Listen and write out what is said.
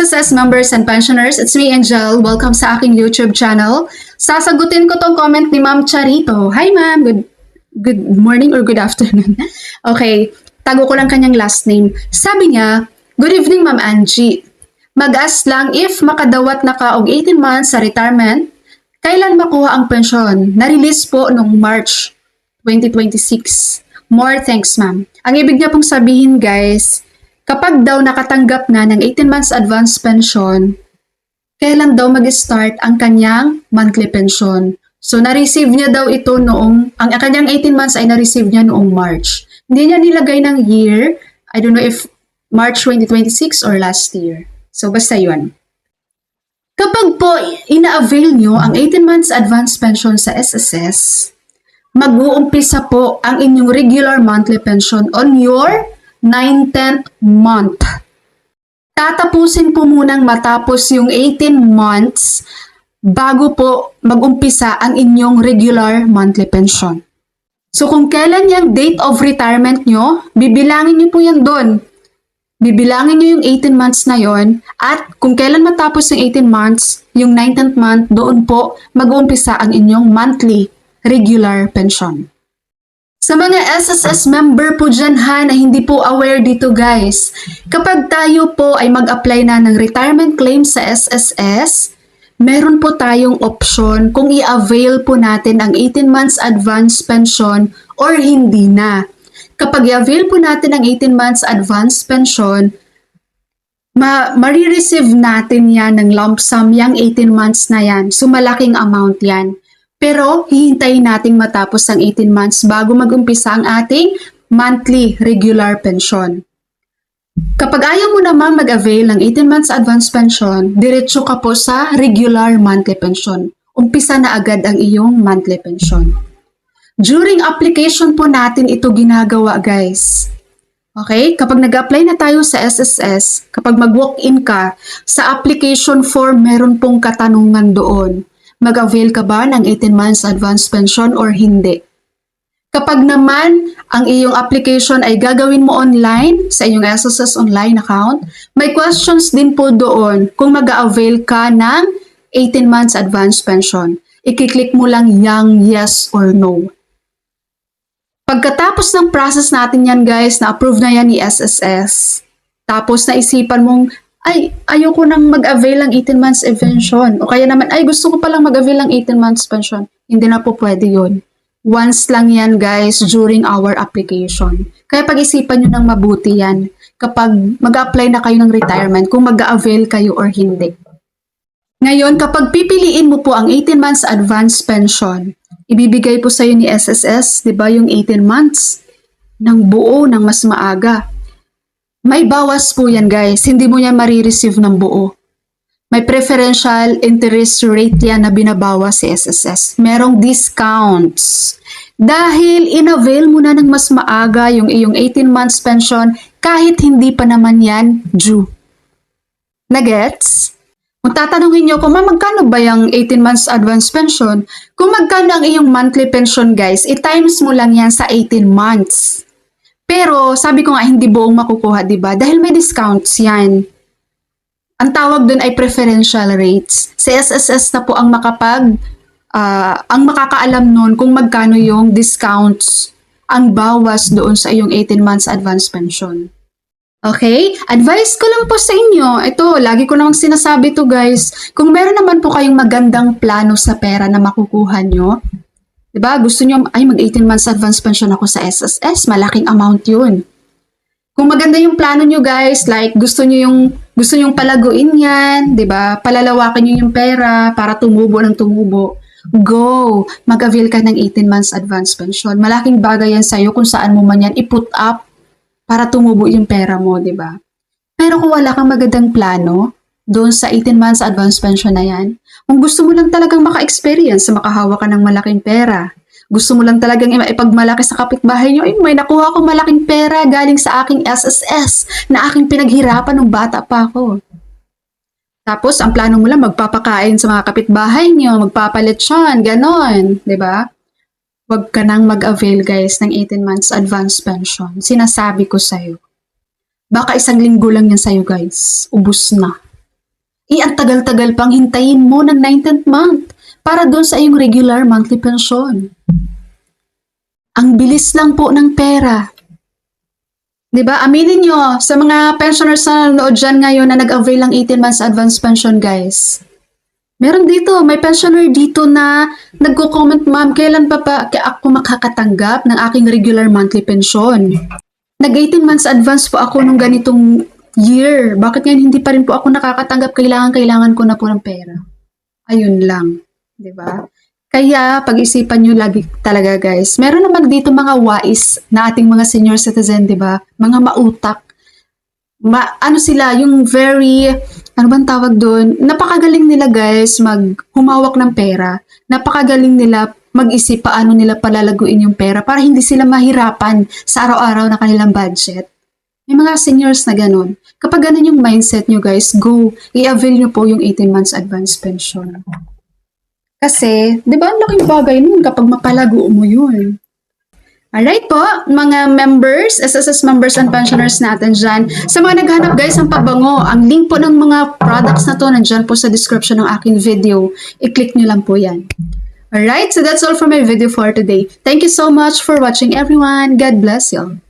SSS members and pensioners, it's me Angel. Welcome sa aking YouTube channel. Sasagutin ko tong comment ni Ma'am Charito. Hi ma'am, good morning or good afternoon. Okay, tago ko lang kanyang last name. Sabi niya, good evening Ma'am Angie. Mag-ask lang if makadawat na ka og 18 months sa retirement, kailan makuha ang pensyon? Na-release po noong March 2026. More thanks ma'am. Ang ibig niya pong sabihin guys, kapag daw nakatanggap na ng 18 months advance pension, kailan daw mag-start ang kanyang monthly pension? So, na-receive niya daw ito noong, ang kanyang 18 months ay na-receive niya noong March. Hindi niya nilagay ng year. I don't know if March 2026 or last year. So, basta yun. Kapag po ina-avail nyo ang 18 months advance pension sa SSS, mag-uumpisa po ang inyong regular monthly pension on your 19th month. Tatapusin po munang matapos yung 18 months bago po mag-umpisa ang inyong regular monthly pension. So kung kailan yung date of retirement nyo, bibilangin nyo po yan doon. Bibilangin nyo yung 18 months na yon at kung kailan matapos yung 18 months, yung 19th month, doon po mag-uumpisa ang inyong monthly regular pension. Sa mga SSS member po dyan ha na hindi po aware dito guys, kapag tayo po ay mag-apply na ng retirement claim sa SSS, meron po tayong option kung i-avail po natin ang 18 months advance pension or hindi na. Kapag i-avail po natin ang 18 months advance pension, marireceive natin yan ng lump sum yung 18 months na yan. So malaking amount yan. Pero hihintayin nating matapos ang 18 months bago mag-umpisa ang ating monthly regular pension. Kapag ayaw mo naman mag-avail ng 18 months advance pension, diretso ka po sa regular monthly pension. Umpisa na agad ang iyong monthly pension. During application po natin ito ginagawa guys. Okay? Kapag nag-apply na tayo sa SSS, kapag mag-walk-in ka, sa application form meron pong katanungan doon. Mag-avail ka ba ng 18 months advance pension or hindi? Kapag naman ang iyong application ay gagawin mo online sa iyong SSS online account, may questions din po doon kung mag-avail ka ng 18 months advance pension. I-click mo lang yung yes or no. Pagkatapos ng process natin yan guys, na-approve na yan ni SSS, tapos naisipan mong, ay, ayoko nang mag-avail ng 18 months pension. O kaya naman, ay, gusto ko palang mag-avail ng 18 months pension. Hindi na po pwede yun. Once lang yan guys during our application. Kaya pag-isipan nyo ng mabuti yan kapag mag-apply na kayo ng retirement, kung mag-avail kayo or hindi. Ngayon, kapag pipiliin mo po ang 18 months advance pension, ibibigay po sa iyo ni SSS, di ba, yung 18 months ng buo ng mas maaga. May bawas po yan guys, hindi mo yan marireceive ng buo. May preferential interest rate yan na binabawas si SSS. Merong discounts. Dahil in-avail mo na ng mas maaga yung iyong 18 months pension kahit hindi pa naman yan due. Nagets? Kung tatanungin nyo kung magkano ba yung 18 months advance pension, kung magkano ang iyong monthly pension guys, i-times mo lang yan sa 18 months. Pero sabi ko nga hindi buong makukuha, di ba? Dahil may discounts yan. Ang tawag doon ay preferential rates. Sa SSS na po ang ang makakaalam noon kung magkano yung discounts ang bawas doon sa iyong 18 months advance pension. Okay? Advice ko lang po sa inyo, ito, lagi ko namang sinasabi to guys, kung meron naman po kayong magandang plano sa pera na makukuha nyo, diba? Gusto nyo, ay mag-18 months advance pension ako sa SSS, malaking amount yun. Kung maganda yung plano nyo guys, like gusto nyo yung palaguin yan, diba? Palalawakan nyo yung pera para tumubo ng tumubo. Go! Mag-avail ka ng 18 months advance pension. Malaking bagay yan sa'yo kung saan mo man yan i-put up para tumubo yung pera mo, di ba? Pero kung wala kang magandang plano, doon sa 18 months advance pension na yan, kung gusto mo lang talagang maka-experience sa makahawak ka ng malaking pera, gusto mo lang talagang ipagmalaki sa kapitbahay nyo, ay may nakuha akong malaking pera galing sa aking SSS na aking pinaghirapan nung bata pa ako. Tapos, ang plano mo lang magpapakain sa mga kapitbahay nyo, magpapaletsyon, ganon, di ba? Huwag ka nang mag-avail guys ng 18 months advance pension. Sinasabi ko sa'yo. Baka isang linggo lang yan sa'yo guys. Ubus na. ang tagal-tagal pang hintayin mo ng 19th month para doon sa iyong regular monthly pension. Ang bilis lang po ng pera. 'Di ba? Aminin nyo, sa mga pensioners na nanonood dyan ngayon na nag-avail ng 18 months advance pension, guys. Meron dito, may pensioner dito na nagko-comment, ma'am, kailan pa ako makakatanggap ng aking regular monthly pension? Nag-18 months advance po ako nung ganitong year. Bakit ngayon hindi pa rin po ako nakakatanggap? Kailangan ko na po ng pera. Ayun lang. 'Di ba? Kaya pag-isipan nyo lagi talaga, guys. Meron naman dito mga wais na ating mga senior citizen, 'di ba? Mga mautak. Ano sila, yung very, ano bang tawag doon? Napakagaling nila, guys, humawak ng pera. Napakagaling nila mag-isip paano nila palalaguin yung pera para hindi sila mahirapan sa araw-araw na kanilang budget. May mga seniors na ganun. Kapag ganun yung mindset nyo, guys, go, i-avail nyo po yung 18 months advance pension. Kasi, di ba, ang laking bagay nun kapag mapalago mo yun. Alright po, mga members, SSS members and pensioners natin dyan. Sa mga naghanap, guys, ang pabango, ang link po ng mga products na to nandyan po sa description ng aking video. I-click nyo lang po yan. Alright, so that's all for my video for today. Thank you so much for watching, everyone. God bless you.